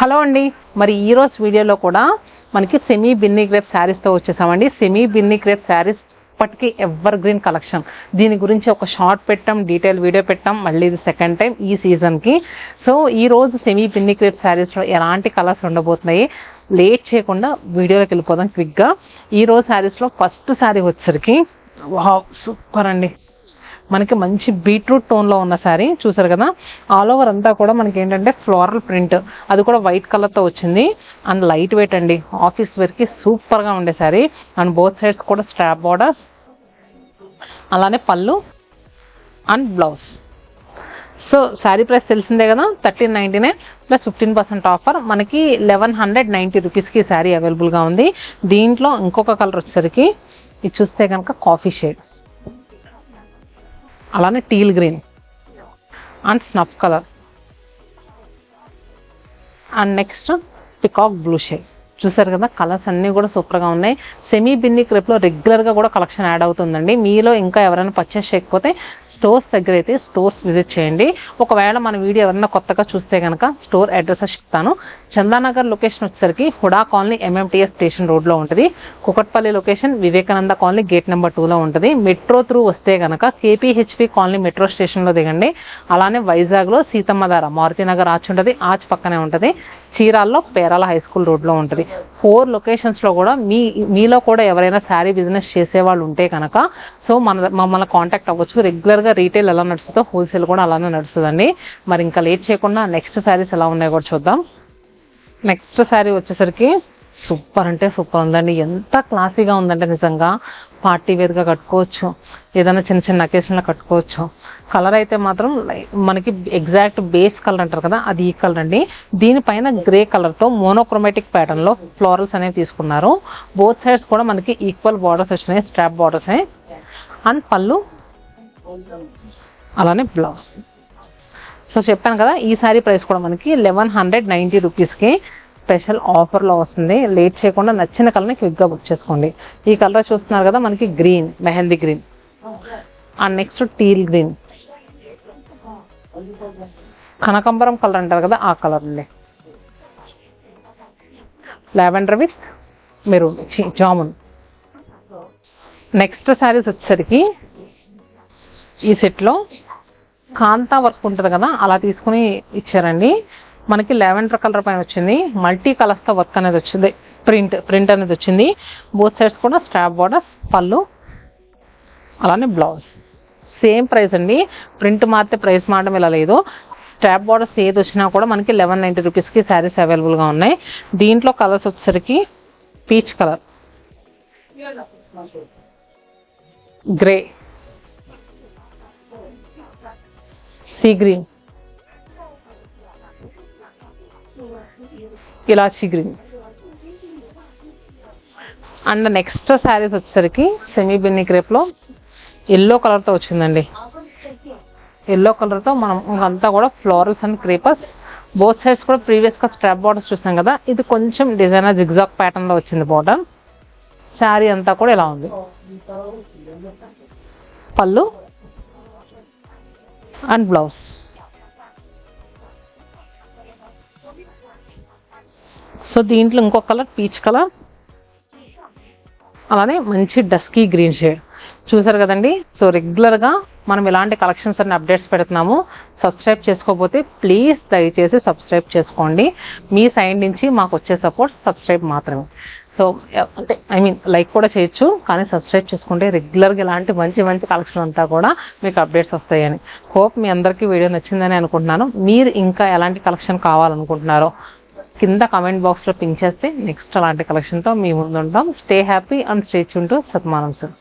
Hello అండి, మరి ఈరోజు వీడియోలో కూడా మనకి సెమీ బిన్నీ క్రేప్ శారీస్తో వచ్చేసామండి. సెమీ బిన్నీ క్రేప్ శారీస్ ఇప్పటికీ ఎవర్ గ్రీన్ కలెక్షన్. దీని గురించి ఒక షార్ట్ పెట్టాం, డీటెయిల్ వీడియో పెట్టాం, మళ్ళీ ఇది సెకండ్ టైం ఈ సీజన్కి. సో ఈరోజు సెమీ బిన్నీ క్రేప్ శారీస్లో ఎలాంటి కలర్స్ ఉండబోతున్నాయి, లేట్ చేయకుండా వీడియోలోకి వెళ్ళిపోదాం క్విక్గా. ఈరోజు శారీస్లో ఫస్ట్ శారీ వచ్చేసరికి వావ్ సూపర్ అండి. మనకి మంచి బీట్రూట్ టోన్లో ఉన్న శారీ చూసారు కదా. ఆల్ ఓవర్ అంతా కూడా మనకి ఏంటంటే ఫ్లోరల్ ప్రింట్, అది కూడా వైట్ కలర్తో వచ్చింది. అండ్ లైట్ వెయిట్ అండి, ఆఫీస్ వేర్కి సూపర్గా ఉండే శారీ. అండ్ బోత్ సైడ్స్ కూడా స్ట్రాప్ బార్డర్, అలానే పళ్ళు and blouse. So sari price తెలిసిందే కదా, 1399 ప్లస్ 15% ఆఫర్. మనకి 1190 రూపీస్కి శారీ అవైలబుల్గా ఉంది. దీంట్లో ఇంకొక కలర్ వచ్చేసరికి ఇది చూస్తే కనుక కాఫీ షేడ్, అలానే teal green and snuff colour, and next peacock blue shade. చూసారు కదా, కలర్స్ అన్నీ కూడా సూపర్గా ఉన్నాయి. సెమీ బిన్నీ క్రేప్లో రెగ్యులర్గా కూడా కలెక్షన్ యాడ్ అవుతుందండి. మీలో ఇంకా ఎవరైనా పర్చేస్ చేయకపోతే స్టోర్స్ దగ్గర అయితే స్టోర్స్ విజిట్ చేయండి. ఒకవేళ మన వీడియో ఎవరైనా కొత్తగా చూస్తే కనుక స్టోర్ అడ్రస్ చెప్తాను. చందానగర్ లొకేషన్ వచ్చేసరికి హుడా కాలనీ MMTS స్టేషన్ రోడ్లో ఉంటుంది. Kukatpally location Vivekananda colony gate number 2లో ఉంటుంది. మెట్రో త్రూ వస్తే కనుక KPHP కాలనీ మెట్రో స్టేషన్లో దిగండి. అలానే వైజాగ్లో సీతమ్మధార మారుతినగర్ ఆర్చ్ ఉంటుంది, ఆర్చ్ పక్కనే ఉంటుంది. చీరాల్లో పేరాల హై స్కూల్ రోడ్లో ఉంటుంది. 4 లొకేషన్స్లో కూడా మీలో కూడా ఎవరైనా శారీ బిజినెస్ చేసేవాళ్ళు ఉంటే కనుక సో మమ్మల్ని కాంటాక్ట్ అవ్వచ్చు. రెగ్యులర్గా రీటైల్ ఎలా నడుస్తుందో హోల్సేల్ కూడా అలానే నడుస్తుందండి. మరి ఇంకా లేట్ చేయకుండా నెక్స్ట్ శారీస్ ఎలా ఉన్నాయో కూడా చూద్దాం. నెక్స్ట్ శారీ వచ్చేసరికి సూపర్ అంటే సూపర్ ఉందండి. ఎంత క్లాసీగా ఉందంటే నిజంగా పార్టీ వేర్గా కట్టుకోవచ్చు, ఏదైనా చిన్న చిన్న అకేషన్లో కట్టుకోవచ్చు. కలర్ అయితే మాత్రం మనకి ఎగ్జాక్ట్ బేస్ కలర్ అంటారు కదా, అది ఈ కలర్ అండి. దీనిపైన గ్రే కలర్తో మోనోక్రోమాటిక్ ప్యాటర్న్లో ఫ్లోరల్స్ అనేవి తీసుకున్నారు. బోత్ సైడ్స్ కూడా మనకి ఈక్వల్ బార్డర్స్ వచ్చినాయి, స్ట్రాప్ బార్డర్స్. అండ్ పళ్ళు అలానే బ్లౌజ్. సో చెప్పాను కదా, ఈ శారీ ప్రైస్ కూడా మనకి 1190 రూపీస్కి స్పెషల్ ఆఫర్లో వస్తుంది. లేట్ చేయకుండా నచ్చిన కలర్ని క్విక్గా బుక్ చేసుకోండి. ఈ కలర్ చూస్తున్నారు కదా, మనకి green, mehndi green, and next teal green, కనకాంబరం కలర్ అంటారు కదా ఆ కలర్ అండి. Lavender with maroon, jamun. Next saris వచ్చేసరికి ఈ సెట్లో కాంతా వర్క్ ఉంటుంది కదా, అలా తీసుకుని ఇచ్చారండి. మనకి లావెండర్ కలర్ పైన వచ్చింది, మల్టీ కలర్స్తో వర్క్ అనేది వచ్చింది, ప్రింట్ అనేది వచ్చింది. బోత్ సైడ్స్ కూడా స్ట్రాప్ బార్డర్, పళ్ళు అలానే బ్లౌజ్. సేమ్ ప్రైస్ అండి, ప్రింట్ మారితే ప్రైస్ మారడం ఇలా లేదు. స్ట్రాప్ బార్డర్స్ ఏది వచ్చినా కూడా మనకి 1190 రూపీస్కి శారీస్ అవైలబుల్గా ఉన్నాయి. దీంట్లో కలర్స్ వచ్చేసరికి peach colour, grey, sea green, elaichi green. And next saris వచ్చేసరికి సెమీ బిన్నీ క్రేప్లో ఎల్లో కలర్తో వచ్చిందండి. ఎల్లో కలర్తో మనం అంతా కూడా florals and creepers. Both sides కూడా ప్రీవియస్గా స్ట్రాప్ బార్డర్స్ చూసాం కదా, ఇది కొంచెం డిజైనర్ జిగ్జాగ్ ప్యాటర్న్లో వచ్చింది బార్డర్. శారీ అంతా కూడా ఇలా ఉంది. పళ్ళు అండ్ బ్లౌజ్. సో దీంట్లో ఇంకో కలర్ పీచ్ కలర్, అలానే మంచి డస్కీ గ్రీన్ షేడ్. చూసారు కదండి. సో రెగ్యులర్గా మనం ఇలాంటి కలెక్షన్స్ అన్ని అప్డేట్స్ పెడుతున్నాము. సబ్స్క్రైబ్ చేసుకోకపోతే ప్లీజ్ దయచేసి సబ్స్క్రైబ్ చేసుకోండి. మీ సైడ్ నుంచి మాకు వచ్చే సపోర్ట్ సబ్స్క్రైబ్ మాత్రమే. సో అంటే లైక్ కూడా చేయొచ్చు, కానీ సబ్స్క్రైబ్ చేసుకుంటే రెగ్యులర్గా ఇలాంటి మంచి మంచి కలెక్షన్ అంతా కూడా మీకు అప్డేట్స్ వస్తాయని. హోప్ మీ అందరికీ వీడియో నచ్చిందని అనుకుంటున్నాను. మీరు ఇంకా ఎలాంటి కలెక్షన్ కావాలనుకుంటున్నారో కింద కామెంట్ బాక్స్లో పింక్ చేస్తే నెక్స్ట్ అలాంటి కలెక్షన్తో మీ ముందు ఉంటాం. Stay happy and stay tune to సత్మానం sir.